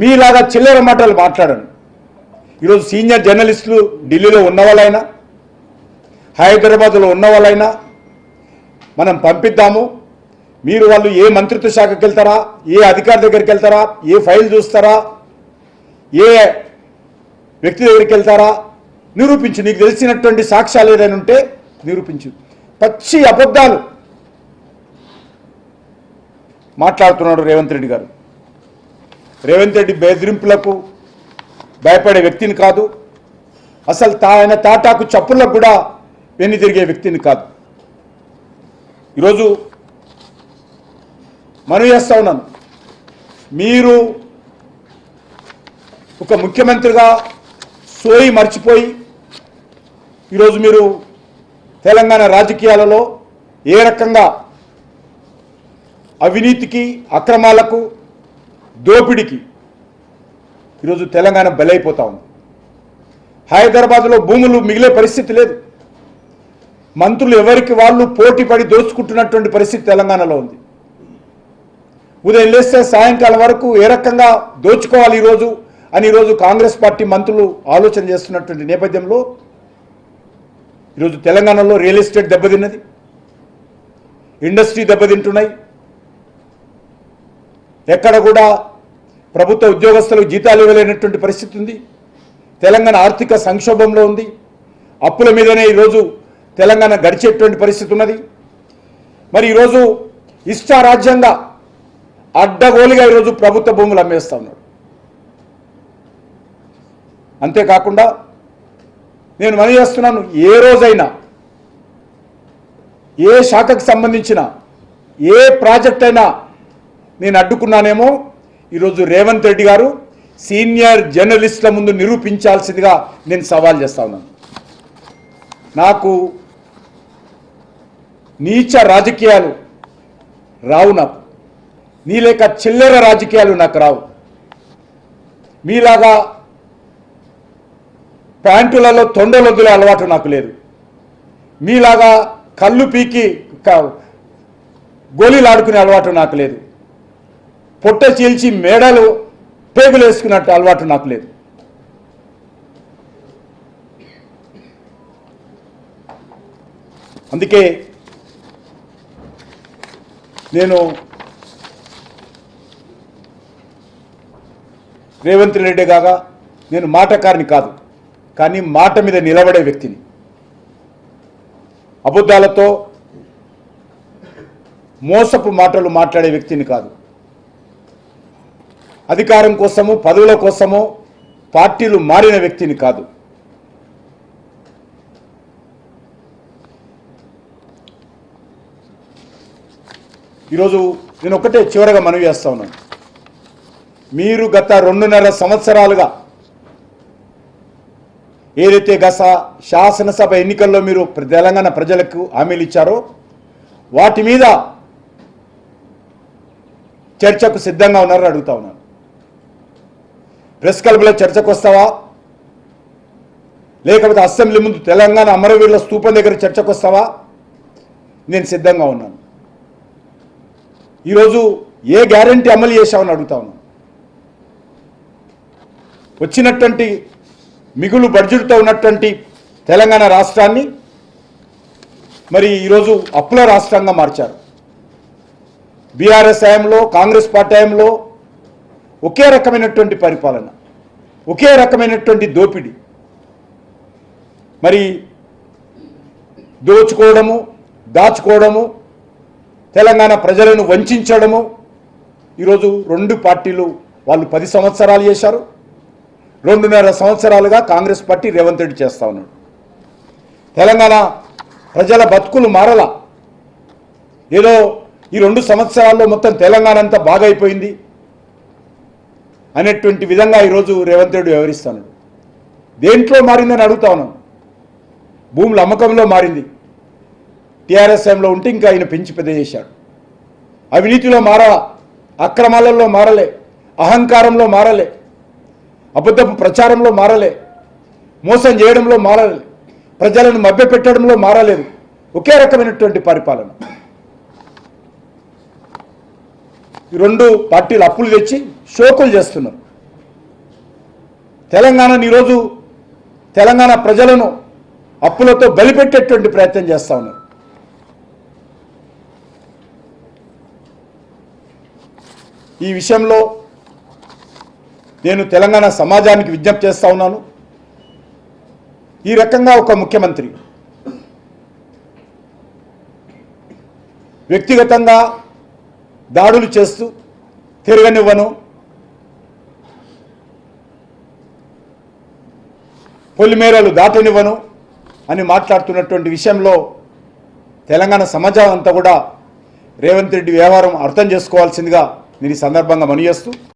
మీలాగా చిల్లర మాటలు మాట్లాడను. ఈరోజు సీనియర్ జర్నలిస్టులు ఢిల్లీలో ఉన్న వాళ్ళైనా హైదరాబాద్లో ఉన్న వాళ్ళైనా మనం పంపిద్దాము. మీరు వాళ్ళు ఏ మంత్రిత్వ శాఖకి వెళ్తారా, ఏ అధికారి దగ్గరికి వెళ్తారా, ఏ ఫైల్ చూస్తారా, ఏ వ్యక్తి దగ్గరికి వెళ్తారా, నిరూపించు. నీకు తెలిసినటువంటి సాక్ష్యాలు ఏదైనా ఉంటే నిరూపించు. పచ్చి అబద్ధాలు మాట్లాడుతున్నాడు రేవంత్ రెడ్డి గారు. రేవంత్ రెడ్డి బెదిరింపులకు భయపడే వ్యక్తిని కాదు, అసలు ఆయన తాటాకు చప్పులకు కూడా వెన్ను తిరిగే వ్యక్తిని కాదు. ఈరోజు మనవి చేస్తా ఉన్నాను, మీరు ఒక ముఖ్యమంత్రిగా సోయి మర్చిపోయి ఈరోజు మీరు తెలంగాణ రాజకీయాలలో ఏ రకంగా అవినీతికి, అక్రమాలకు, దోపిడీకి ఈరోజు తెలంగాణ బలైపోతా ఉంది. హైదరాబాద్లో భూములు మిగిలే పరిస్థితి లేదు. మంత్రులు ఎవరికి వాళ్ళు పోటీ పడి దోచుకుంటున్నటువంటి పరిస్థితి తెలంగాణలో ఉంది. ఉదయం లేస్తే సాయంకాలం వరకు ఏ రకంగా దోచుకోవాలి ఈరోజు అని ఈరోజు కాంగ్రెస్ పార్టీ మంత్రులు ఆలోచన చేస్తున్నటువంటి నేపథ్యంలో ఈరోజు తెలంగాణలో రియల్ ఎస్టేట్ దెబ్బతిన్నది, ఇండస్ట్రీ దెబ్బతింటున్నాయి. ఎక్కడ కూడా ప్రభుత్వ ఉద్యోగస్తులకు జీతాలు ఇవ్వలేనటువంటి పరిస్థితి ఉంది. తెలంగాణ ఆర్థిక సంక్షోభంలో ఉంది. అప్పుల మీదనే ఈరోజు తెలంగాణ గడిచేటువంటి పరిస్థితి ఉన్నది. మరి ఈరోజు ఇష్టారాజ్యంగా అడ్డగోలుగా ఈరోజు ప్రభుత్వ భూములు అమ్మేస్తూ ఉన్నాడు. అంతేకాకుండా నేను మనవి చేస్తున్నాను, ఏ రోజైనా ఏ శాఖకు సంబంధించిన ఏ ప్రాజెక్ట్ అయినా నేను అడ్డుకున్నానేమో ఈరోజు రేవంత్ రెడ్డి గారు సీనియర్ జర్నలిస్టుల ముందు నిరూపించాల్సిందిగా నేను సవాల్ చేస్తా ఉన్నాను. నాకు నీచ రాజకీయాలు రావు, నాకు నీ లేక చిల్లర రాజకీయాలు నాకు రావు. మీలాగా ప్యాంటులలో తొండలొద్దులే అలవాటు నాకు లేదు. మీలాగా కళ్ళు పీకి గోళీలు ఆడుకునే అలవాటు నాకు లేదు. పొట్ట చీల్చి మేడలు పేగులు వేసుకున్నట్టు అలవాటు నాకు లేదు. అందుకే నేను రేవంత్ రెడ్డి కాగా నేను మాటకారిని కాదు, కానీ మాట మీద నిలబడే వ్యక్తిని. అబద్ధాలతో మోసపు మాటలు మాట్లాడే వ్యక్తిని కాదు. అధికారం కోసము, పదవుల కోసము పార్టీలు మారిన వ్యక్తిని కాదు. ఈరోజు నేను ఒకటే చివరగా మనవి చేస్తా ఉన్నాను, మీరు గత 2.5 సంవత్సరాలుగా ఏదైతే గత శాసనసభ ఎన్నికల్లో మీరు తెలంగాణ ప్రజలకు హామీలు ఇచ్చారో వాటి మీద చర్చకు సిద్ధంగా ఉన్నారని అడుగుతా ఉన్నాను. ప్రెస్ క్లబ్లో చర్చకు వస్తావా, లేకపోతే అసెంబ్లీ ముందు తెలంగాణ అమరవీరుల స్తూపం దగ్గర చర్చకు వస్తావా? నేను సిద్ధంగా ఉన్నాను. ఈరోజు ఏ గ్యారంటీ అమలు చేశావని అడుగుతా ఉన్నాను. వచ్చినటువంటి మిగులు బడ్జెట్తో ఉన్నటువంటి తెలంగాణ రాష్ట్రాన్ని మరి ఈరోజు అప్పుల రాష్ట్రంగా మార్చారు. బీఆర్ఎస్ హయాంలో, కాంగ్రెస్ పార్టీ హయాంలో ఒకే రకమైనటువంటి పరిపాలన, ఒకే రకమైనటువంటి దోపిడీ, మరి దోచుకోవడము, దాచుకోవడము, తెలంగాణ ప్రజలను వంచడము. ఈరోజు 2 పార్టీలు వాళ్ళు 10 సంవత్సరాలు చేశారు. 2.5 సంవత్సరాలుగా కాంగ్రెస్ పార్టీ రేవంత్ రెడ్డి చేస్తూ ఉన్నాడు. తెలంగాణ ప్రజల బతుకులు మారలా. ఏదో ఈ 2 సంవత్సరాల్లో మొత్తం తెలంగాణ అంతా బాగైపోయింది అనేటువంటి విధంగా ఈరోజు రేవంత్ రెడ్డి వ్యవహరిస్తున్నాడు. దేంట్లో మారిందని అడుగుతా ఉన్నాను. భూముల అమ్మకంలో మారింది. టీఆర్ఎస్ టైంలో ఉంటే ఇంకా ఆయన పెంచి పెద్ద చేశాడు. అవినీతిలో మారలా, అక్రమాలలో మారలే, అహంకారంలో మారలే, అబద్ధపు ప్రచారంలో మారలే, మోసం చేయడంలో మారలే, ప్రజలను మభ్యపెట్టడంలో మారలేదు. ఒకే రకమైనటువంటి పరిపాలన. ఈ 2 పార్టీలు అప్పులు తెచ్చి షోకులు చేస్తున్నారు. తెలంగాణను ఈరోజు తెలంగాణ ప్రజలను అప్పులతో బలిపెట్టేటువంటి ప్రయత్నం చేస్తా ఉన్నారు. ఈ విషయంలో నేను తెలంగాణ సమాజానికి విజ్ఞప్తి చేస్తా ఉన్నాను. ఈ రకంగా ఒక ముఖ్యమంత్రి వ్యక్తిగతంగా దాడులు చేస్తూ తిరగనివ్వను, పొలిమేరలు దాటనివ్వను అని మాట్లాడుతున్నటువంటి విషయంలో తెలంగాణ సమాజం అంతా కూడా రేవంత్ రెడ్డి వ్యవహారం అర్థం చేసుకోవాల్సిందిగా నేను ఈ సందర్భంగా మనవి చేస్తూ